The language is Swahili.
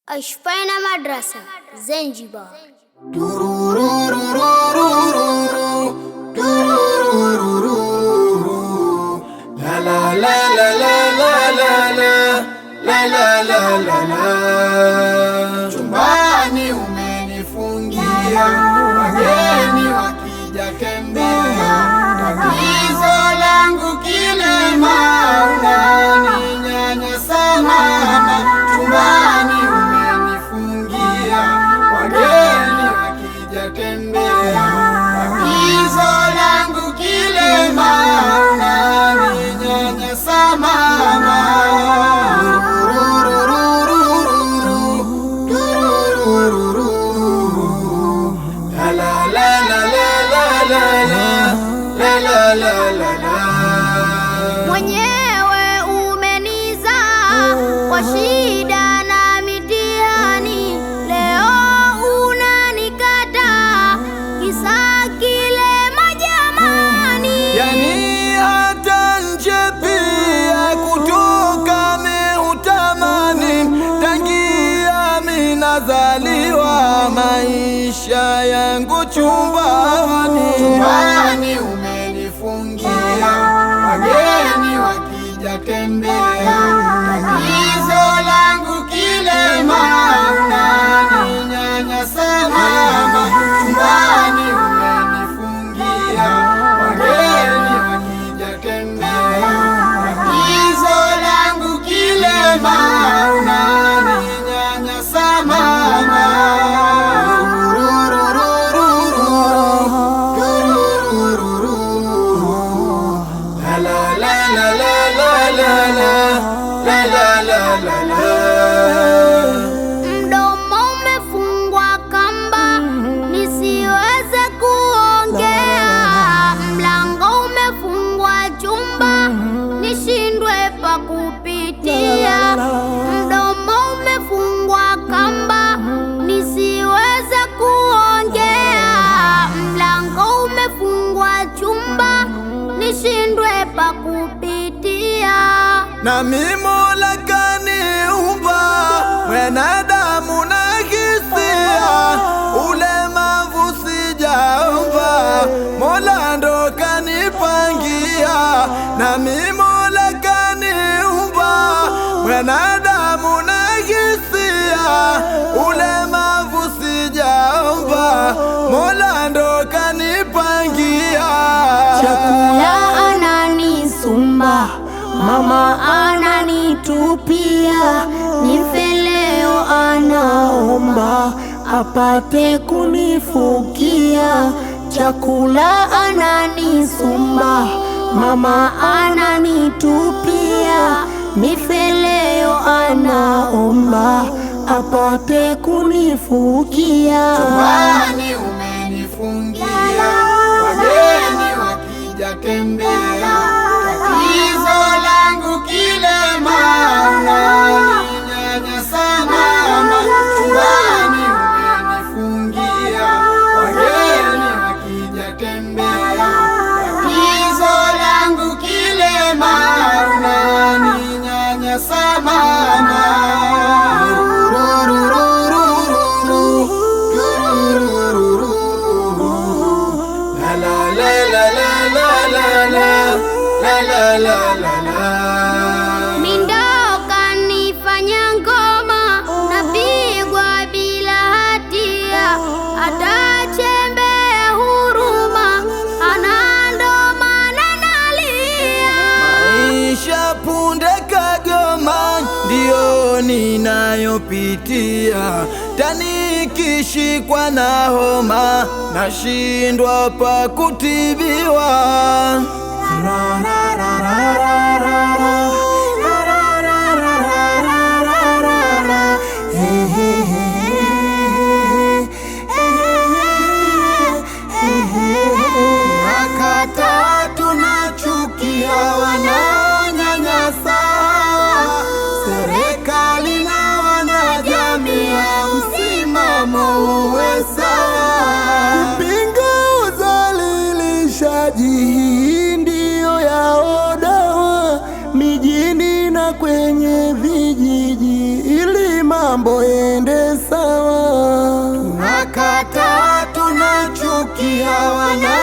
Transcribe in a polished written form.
Ashpaina Madrasa, Zanzibar. La la la la la la la la la la la la. Chumbani umenifungia, wageni wakija tembea, tatizo langu kilema, unaninyanyasa mama. Chumbani umenifungia, wageni wakija tembea, tatizo langu kilema, unaninyanyasa mama. Mwenyewe umenizaa kwa shida na mitihani, leo unanikataa kisa kilema jamani. Yani hata nje pia kutoka meutamani, tangia minazaliwa maisha yangu chumbani. Chumbani umenifungia, wageni wakija tembea, tatizo langu kilema, unaninyanyasa mama. Chumbani umenifungia, wageni wakija tembea, tatizo langu kilema, unaninyanyasa mama. Mdomo umefungwa kamba nisiweze kuongea, mlango umefungwa chumba nishindwe pa kupitia. Mdomo umefungwa kamba nisiweze kuongea, mlango umefungwa chumba nishindwe pa kupitia. Na Mola kaniumba mwanadamu na hisia, ulemavu sijaomba, Mola ndo kanipangia. Na Mola kaniumba mwanadamu na hisia, ulemavu sijaomba, Mola ndo kanipangia. Chakula ananisumba, mama ananitupia, nife leo anaomba apate kunifukia. Chakula ananisumba, mama ananitupia, nife leo anaomba apate kunifukia. Chumbani umenifungia, wageni wakija tembea, tatizo langu kilema, unaninyanyasa mama. Chumbani umenifungia, wageni wakija tembea, tatizo langu kilema, unaninyanyasa mama. Mindoka nifanya ngoma, napigwa bila hatia, hata chembe huruma anandoma na nalia. Maisha punde kagoma, ndio ninayopitia, tanikishikwa na homa, nashindwa pa kutibiwa. Nakata tunachukia wanaonyanyasa, serikali na wanajamii, msimamo uwe sawa. Kupinga udhalilishaji, hii ndiyo yao dawa. Miji sawa. Tunakataa, tunachukia wana